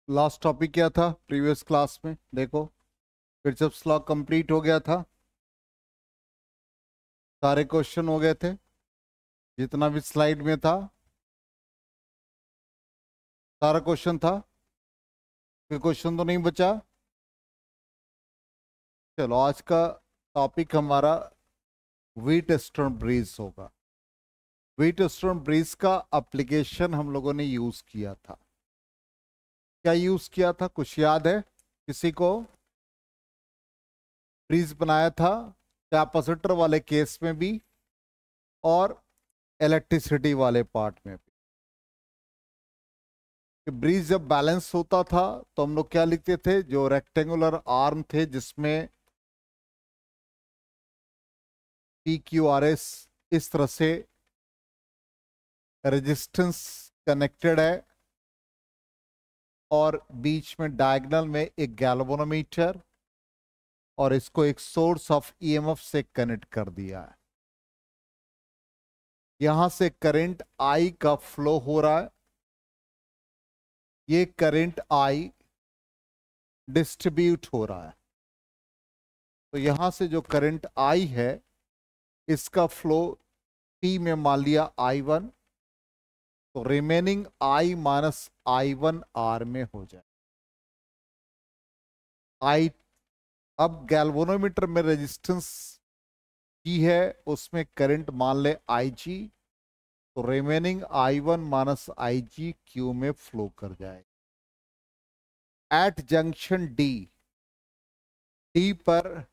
Last topic क्या था previous class में? देखो, फिर जब स्लॉग कंप्लीट हो गया था, सारे क्वेश्चन हो गए थे, जितना भी स्लाइड में था सारा क्वेश्चन था। कोई क्वेश्चन तो नहीं बचा। चलो, आज का टॉपिक हमारा व्हीट स्टोन ब्रीज होगा। व्हीट स्टोन ब्रीज का एप्लीकेशन हम लोगों ने यूज किया था। क्या यूज किया था, कुछ याद है किसी को? ब्रीज बनाया था कैपेसिटर वाले केस में भी और इलेक्ट्रिसिटी वाले पार्ट में भी। कि ब्रिज जब बैलेंस होता था तो हम लोग क्या लिखते थे, जो रेक्टेंगुलर आर्म थे जिसमें पी क्यू आर एस इस तरह से रेजिस्टेंस कनेक्टेड है और बीच में डायगोनल में एक गैल्वेनोमीटर और इसको एक सोर्स ऑफ ईएमएफ से कनेक्ट कर दिया है। यहां से करंट आई का फ्लो हो रहा है। ये करंट आई डिस्ट्रीब्यूट हो रहा है। तो यहां से जो करंट आई है इसका फ्लो पी में मान लिया I1, तो remaining I minus I1 R में हो जाए। आई अब गैल्वेनोमीटर में रेजिस्टेंस G है, उसमें करंट मान ले IG, तो remaining I1 minus IG Q में फ्लो कर जाएगा। एट जंक्शन डी पर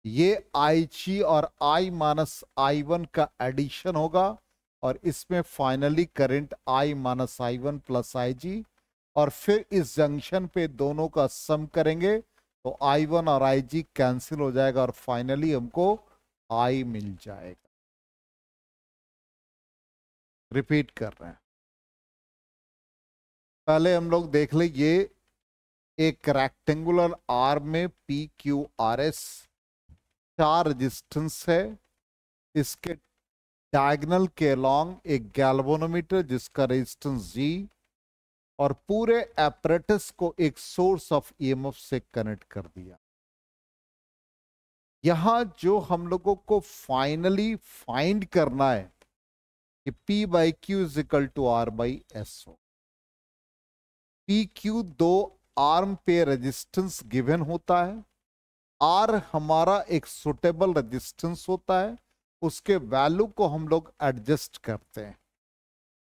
ये IG और I माइनस I1 का एडिशन होगा और इसमें finally current I minus I1 plus IG, और फिर इस जंक्शन पे दोनों का सम करेंगे तो I1 और IG कैंसिल हो जाएगा और फाइनली हमको I मिल जाएगा। रिपीट कर रहे हैं, पहले हम लोग देख ले। ये एक रेक्टेंगुलर आर्म में PQRS 4 रेजिस्टेंस है। इसके डायगोनल के अलॉन्ग एक गैल्वेनोमीटर जिसका रेजिस्टेंस G, और पूरे एपरेटस को एक सोर्स ऑफ ईएमएफ से कनेक्ट कर दिया। यहां जो हम लोगों को फाइनली फाइंड करना है कि P by Q is equal to R by S हो। पी क्यू दो आर्म पे रेजिस्टेंस गिवन होता है, R हमारा एक सुटेबल रेजिस्टेंस होता है, उसके वैल्यू को हम लोग एडजस्ट करते हैं,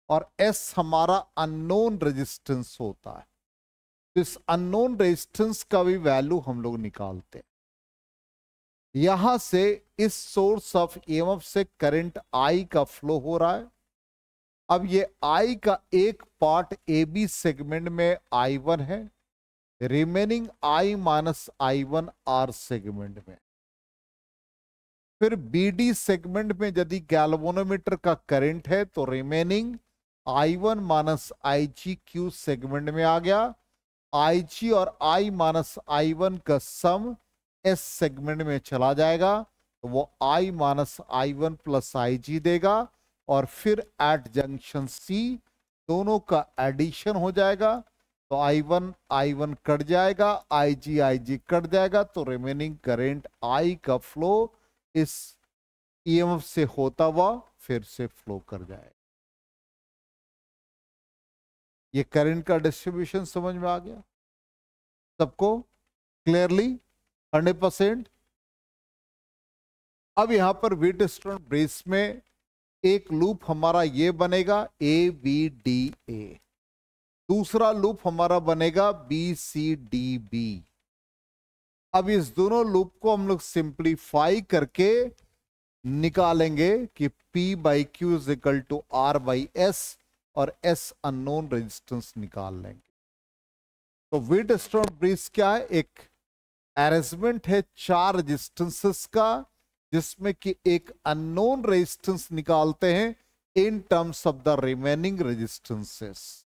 और S हमारा अननोन रेजिस्टेंस होता है। इस अननोन रेजिस्टेंस का भी वैल्यू हम लोग निकालते हैं। यहां से इस सोर्स ऑफ ईएमएफ से करंट I का फ्लो हो रहा है। अब ये I का एक पार्ट AB सेगमेंट में I1 है, remaining I minus I1 R segment में। फिर BD सेगमेंट में यदि गैल्वेनोमीटर का करंट है तो remaining I1 minus IG Q segment में आ गया। IG और I माइनस I1 का सम S सेगमेंट में चला जाएगा, तो वो I minus I1 plus IG देगा, और फिर एट जंक्शन C दोनों का एडिशन हो जाएगा, तो I1 कट जाएगा, IG कट जाएगा, तो रिमेनिंग करंट I का फ्लो इस ईएमएफ से होता हुआ फिर से फ्लो कर जाएगा। ये करंट का डिस्ट्रीब्यूशन समझ में आ गया सबको क्लियरली 100%? अब यहां पर व्हीटस्टोन ब्रिज में एक लूप हमारा ये बनेगा ABDA, दूसरा लूप हमारा बनेगा BCDB। अब इस दोनों लूप को हम लोग सिंप्लीफाई करके निकालेंगे कि P by Q is equal to R by S, और S अननोन रेजिस्टेंस निकाल लेंगे। तो व्हीटस्टोन ब्रिज क्या है? एक अरेंजमेंट है 4 रेजिस्टेंसेस का, जिसमें कि एक अननोन रेजिस्टेंस निकालते हैं in terms of the remaining resistances.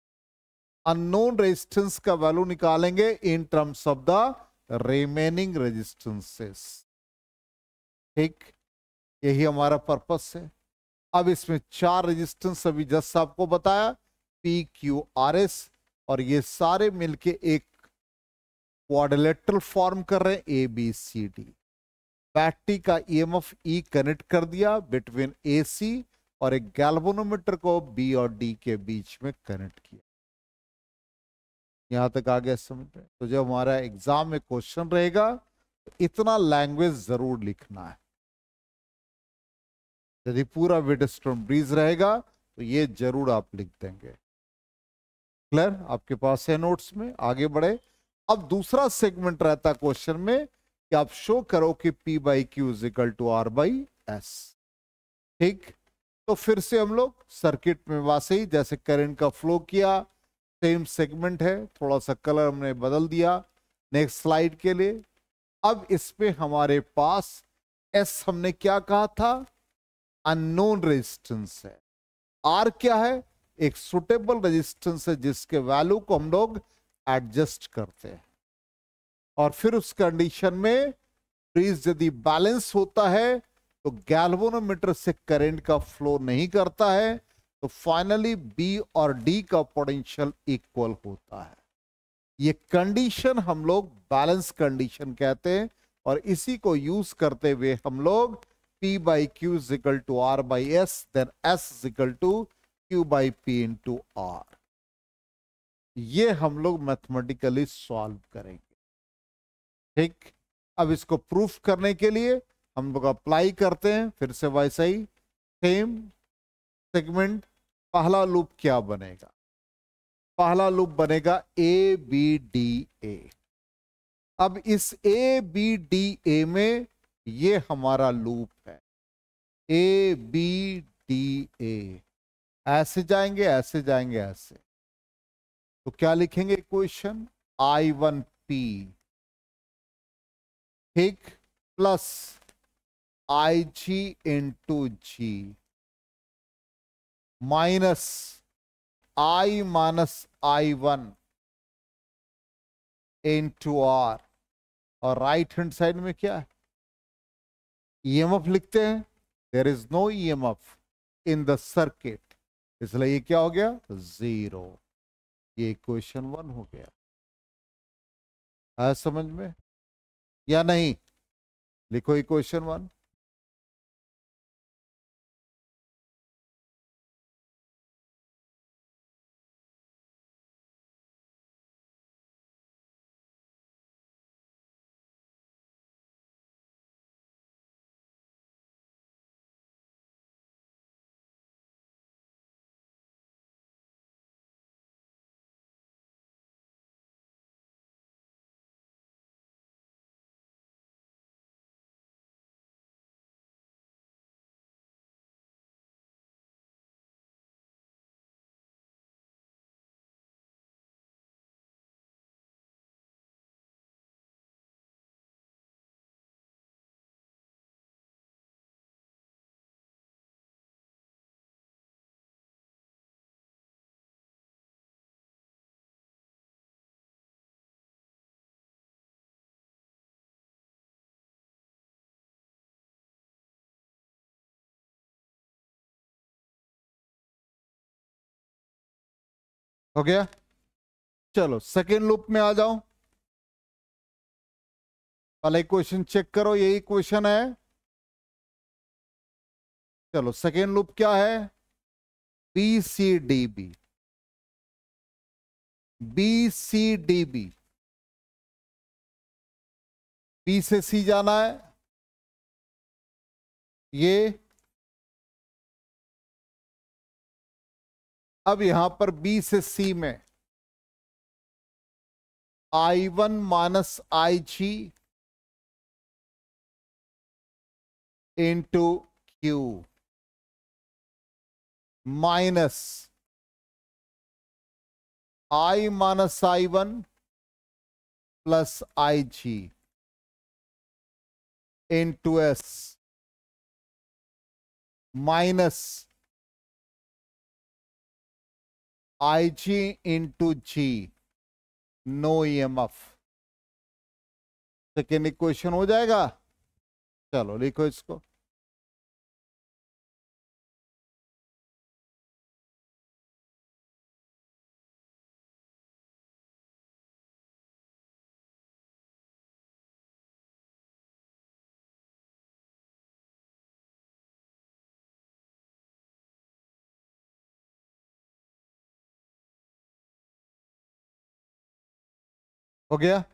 Unknown resistance का वैल्यू निकालेंगे in terms of the remaining resistances. ठीक, यही हमारा पर्पस है। अब इसमें 4 रेजिस्टेंस अभी जस्ट आपको बताया, PQRS, और ये सारे मिलके एक क्वाड्रिलेटरल फॉर्म कर रहे हैं A B C D. Battery का ईएमएफ ई कनेक्ट कर दिया बिटवीन ए सी और एक गैल्वेनोमीटर को बी और डी के बीच में कनेक्ट किया। यहां तक आ गया समझ में? तो जब हमारा एग्जाम में क्वेश्चन रहेगा तो इतना लैंग्वेज जरूर लिखना है। यदि पूरा व्हीटस्टोन ब्रिज रहेगा तो ये जरूर आप लिख देंगे। क्लियर? आपके पास है नोट्स में? आगे बढ़े। अब दूसरा सेगमेंट रहता है क्वेश्चन में कि आप शो करो कि P by Q is equal to R by S. ठीक, तो फिर से हम लोग सर्किट में वैसे ही जैसे करंट का फ्लो किया, सेम सेगमेंट है, थोड़ा सा कलर हमने बदल दिया नेक्स्ट स्लाइड के लिए। अब इसमें हमारे पास एस हमने क्या कहा था? अननोन रेजिस्टेंस है। आर क्या है? एक सुटेबल रेजिस्टेंस है जिसके वैल्यू को हम लोग एडजस्ट करते हैं। और फिर उस कंडीशन में ब्रिज यदि बैलेंस होता है तो गैल्वेनोमीटर से करंट का फ्लो नहीं करता है, तो फाइनली बी और डी का पोटेंशियल इक्वल होता है। ये कंडीशन हम लोग बैलेंस कंडीशन कहते हैं और इसी को यूज करते हुए हम लोग P by Q is equal to R by S, then S is equal to Q by P into R, ये हम लोग मैथमेटिकली सॉल्व करेंगे। ठीक, अब इसको प्रूफ करने के लिए हम लोग अप्लाई करते हैं फिर से वैसा ही सेम सेगमेंट। पहला लूप क्या बनेगा? पहला लूप बनेगा ए बी डी ए। अब इस ए बी डी ए में ये हमारा लूप है ए बी डी ए। ऐसे जाएंगे ऐसे जाएंगे ऐसे, तो क्या लिखेंगे इक्वेशन? I1P, ठीक, plus IG into G minus I minus I1 into R। और राइट हैंड साइड में क्या है? ईएमएफ लिखते हैं। There is no EMF in the circuit, इसलिए ये क्या हो गया? जीरो। ये इक्वेशन 1 हो गया। है समझ में या नहीं? लिखो इक्वेशन 1। हो गया? चलो सेकेंड लूप में आ जाओ। पहले क्वेश्चन चेक करो, यही क्वेश्चन है। चलो सेकेंड लूप क्या है? B C D B, B C D B, B से सी जाना है। ये अब यहां पर बी से सी में I1 minus IG into Q minus I minus I1 plus IG into S minus IG into G, no EMF. Second equation हो जाएगा। चलो लिखो इसको। हो गया?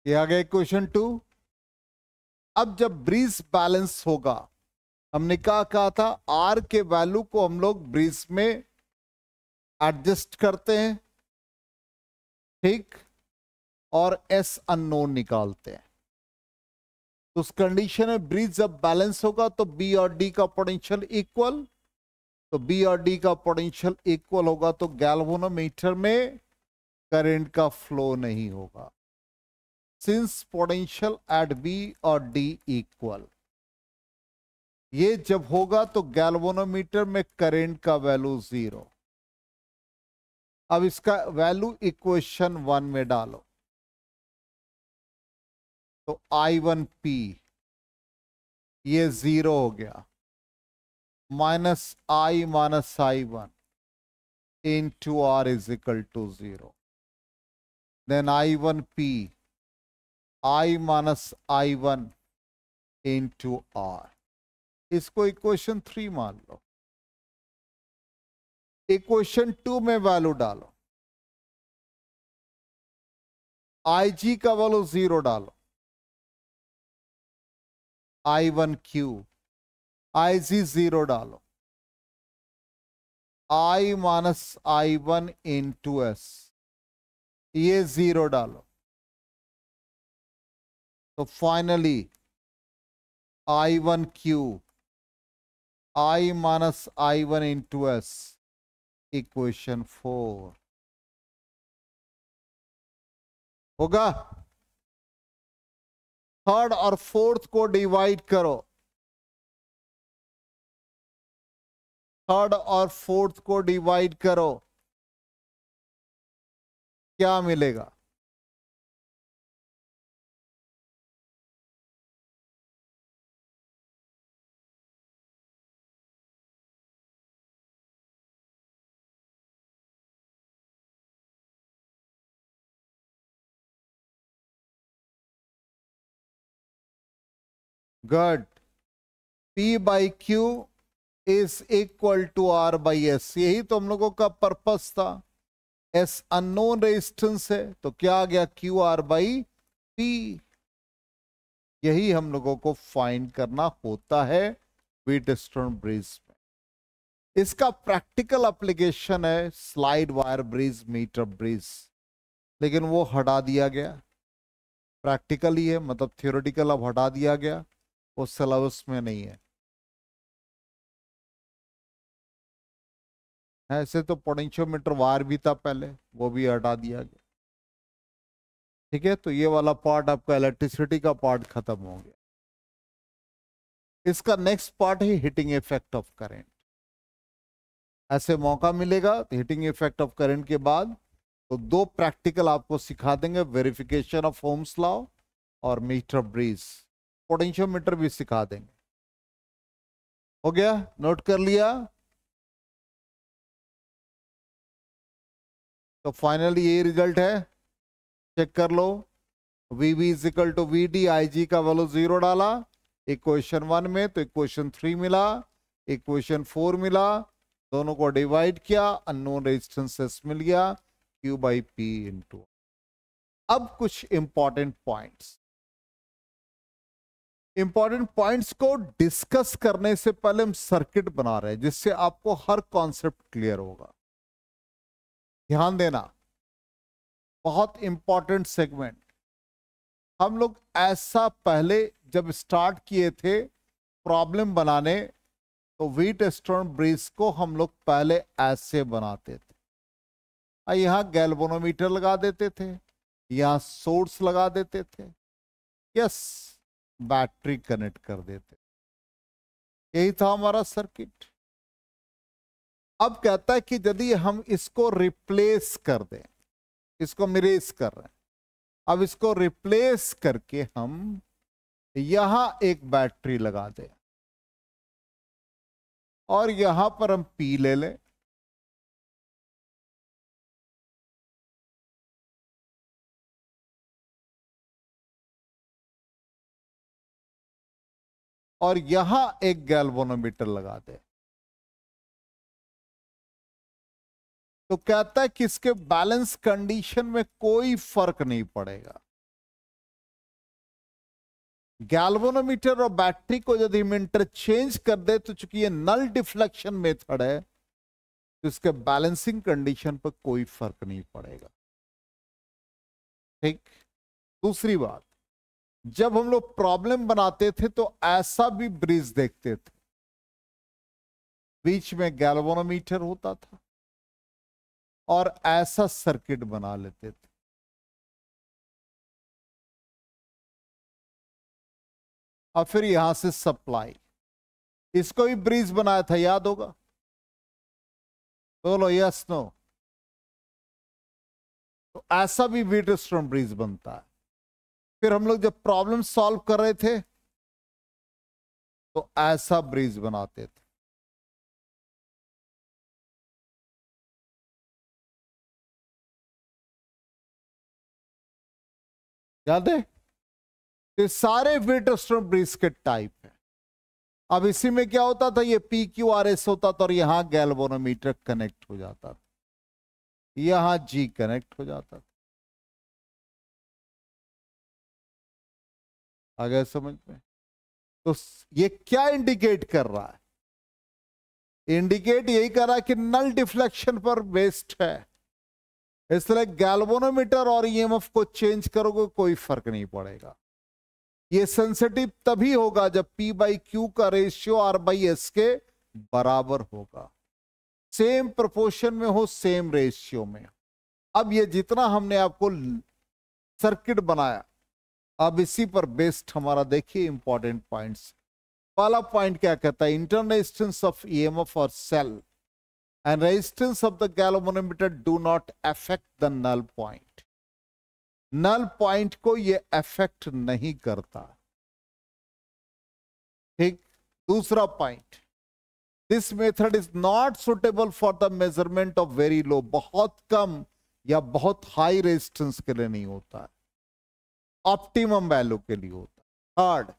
ये आ गया क्वेश्चन 2। अब जब ब्रीज बैलेंस होगा, हमने क्या कहा था, आर के वैल्यू को हम लोग ब्रीज में एडजस्ट करते हैं, ठीक, और एस अननोन निकालते हैं। तो उस कंडीशन में ब्रीज जब बैलेंस होगा तो बी और डी का पोटेंशियल इक्वल, तो बी और डी का पोटेंशियल इक्वल होगा तो गैल्वेनोमीटर में करंट का फ्लो नहीं होगा। सिंस पोटेंशियल एट बी और डी इक्वल, ये जब होगा तो गैल्वेनोमीटर में करंट का वैल्यू 0। अब इसका वैल्यू इक्वेशन 1 में डालो, तो I1P ये 0 हो गया, -I-1 into R is equal to 0। then I1P I-1 into R, इसको इक्वेशन 3 मान लो। इक्वेशन 2 में वैल्यू डालो, IG का वैल्यू 0 डालो, I1Q, IG 0 डालो, I-1 into S, ये 0 डालो, तो finally I1Q I-1 into S, equation 4 होगा। थर्ड और फोर्थ को डिवाइड करो, थर्ड और फोर्थ को डिवाइड करो, क्या मिलेगा? Good. P by Q is equal to R by S, यही तो हम लोगों का पर्पस था। एस अननोन रेजिस्टेंस है तो क्या आ गया, QR बाई P। यही हम लोगों को फाइंड करना होता है व्हीटस्टोन ब्रिज में। इसका प्रैक्टिकल एप्लीकेशन है slide wire bridge, meter bridge, लेकिन वो हटा दिया गया। प्रैक्टिकल ही है, मतलब थियोरेटिकल अब हटा दिया गया, वो सिलेबस में नहीं है। ऐसे तो पोटेंशियोमीटर वायर भी था पहले, वो भी हटा दिया गया। ठीक है, तो ये वाला पार्ट आपका इलेक्ट्रिसिटी का पार्ट खत्म हो गया। इसका नेक्स्ट पार्ट है हिटिंग इफेक्ट ऑफ करंट। ऐसे मौका मिलेगा तो हिटिंग इफेक्ट ऑफ करंट के बाद तो दो प्रैक्टिकल आपको सिखा देंगे, वेरिफिकेशन ऑफ ओम्स लॉ और मीटर ब्रिज। पोटेंशियोमीटर भी सिखा देंगे। हो गया, नोट कर लिया? तो फाइनली ये रिजल्ट है, चेक कर लो। VB is equal to VD, IG का वैल्यू 0 डाला इक्वेशन 1 में, तो इक्वेशन 3 मिला, इक्वेशन 4 मिला, दोनों को डिवाइड किया, अननोन रेजिस्टेंस मिल गया, Q बाई P इंटू। अब कुछ इंपॉर्टेंट पॉइंट्स, इंपॉर्टेंट पॉइंट्स को डिस्कस करने से पहले हम सर्किट बना रहे हैं जिससे आपको हर कॉन्सेप्ट क्लियर होगा। ध्यान देना, बहुत इंपॉर्टेंट सेगमेंट। हम लोग ऐसा पहले जब स्टार्ट किए थे प्रॉब्लम बनाने, तो व्हीटस्टोन ब्रिज को हम लोग पहले ऐसे बनाते थे। यहां गैल्वेनोमीटर लगा देते थे, यहां सोर्स लगा देते थे, यस, बैटरी कनेक्ट कर देते, यही था हमारा सर्किट। अब कहता है कि यदि हम इसको रिप्लेस कर दें, इसको हम इरेज कर रहे हैं, अब इसको रिप्लेस करके हम यहां एक बैटरी लगा दें और यहां पर हम P ले लें, और यहां एक गैल्वेनोमीटर लगा दें। तो कहता है कि इसके बैलेंस कंडीशन में कोई फर्क नहीं पड़ेगा। गैल्वेनोमीटर और बैटरी को यदि हम इंटरचेंज कर दे तो चूंकि ये नल डिफ्लेक्शन मेथड है तो इसके बैलेंसिंग कंडीशन पर कोई फर्क नहीं पड़ेगा। ठीक। दूसरी बात, जब हम लोग प्रॉब्लम बनाते थे तो ऐसा भी ब्रिज देखते थे, बीच में गैल्वेनोमीटर होता था और ऐसा सर्किट बना लेते थे। और फिर यहां से सप्लाई, इसको भी ब्रिज बनाया था, याद होगा? बोलो यस नो। तो ऐसा भी व्हीटस्टोन ब्रिज बनता है। फिर हम लोग जब प्रॉब्लम सॉल्व कर रहे थे तो ऐसा ब्रिज बनाते थे। याद है? ये सारे व्हीटस्टोन ब्रिज के टाइप है। अब इसी में क्या होता था, ये PQRS होता था और यहां गैल्वेनोमीटर कनेक्ट हो जाता था, यहां G कनेक्ट हो जाता था। आ गया समझ में? तो ये क्या इंडिकेट कर रहा है? इंडिकेट यही कर रहा है कि नल डिफ्लेक्शन पर बेस्ड है, इसलिए गैल्वेनोमीटर और EMF को चेंज करोगे कोई फर्क नहीं पड़ेगा। ये सेंसिटिव तभी होगा जब P/Q का रेशियो R/S के बराबर होगा, सेम प्रोपोर्शन में हो, सेम रेशियो में। अब ये जितना हमने आपको सर्किट बनाया, अब इसी पर बेस्ड हमारा देखिए इंपॉर्टेंट पॉइंट्स। पहला पॉइंट क्या कहता है, इंटरनल रेजिस्टेंस ऑफ EMF और cell and resistance of the galvanometer do not affect the null point. null point को ये affect नहीं करता। ठीक। दूसरा point, this method is not suitable for the measurement of very low, बहुत कम या बहुत हाई रेजिस्टेंस के लिए नहीं होता है, ऑप्टिमम वैल्यू के लिए होता है। Third,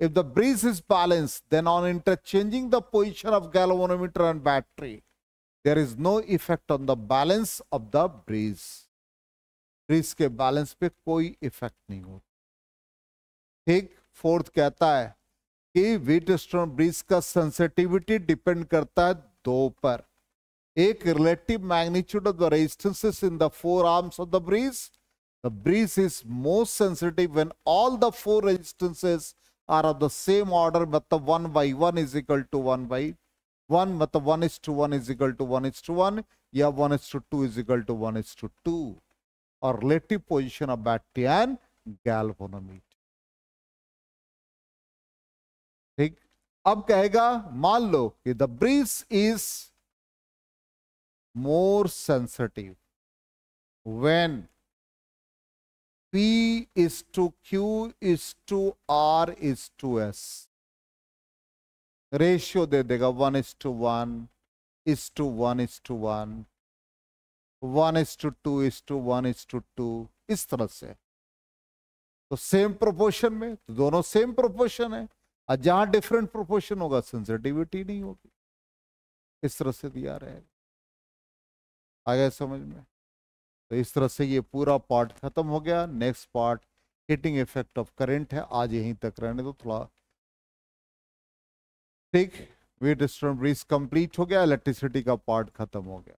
if the breeze is balanced, then on interchanging the position of galvanometer and battery, there is no effect on the balance of the breeze. breeze के बैलेंस पे कोई इफेक्ट नहीं होता। ठीक। फोर्थ कहता है कि व्हीटस्टोन ब्रिज का सेंसिटिविटी डिपेंड करता है दो पर, एक relative magnitude of the resistances in the four arms of the bridge. The bridge is most sensitive when all the four resistances are of the same order, मतलब 1/1 is equal to 1/1, मतलब 1:1 is equal to 1:1 या 1:2 is equal to 1:2, और relative position of battery and galvanometer. ठीक। अब कहेगा, मान लो कि the bridge is more sensitive when P is to Q is to R is to S। Ratio दे देगा 1:1 is to 1:1, 1:2 is to 1:2, इस तरह से। तो सेम प्रोपोर्शन में तो दोनों सेम प्रोपोर्शन है, और जहां डिफरेंट प्रोपोर्शन होगा सेंसिटिविटी नहीं होगी। इस तरह से दिया रहेगा। आ गया समझ में? तो इस तरह से ये पूरा पार्ट खत्म हो गया। Next part heating effect of current है, आज यहीं तक रहने दो थोड़ा। ठीक। व्हीटस्टोन ब्रिज कंप्लीट हो गया, इलेक्ट्रिसिटी का पार्ट खत्म हो गया।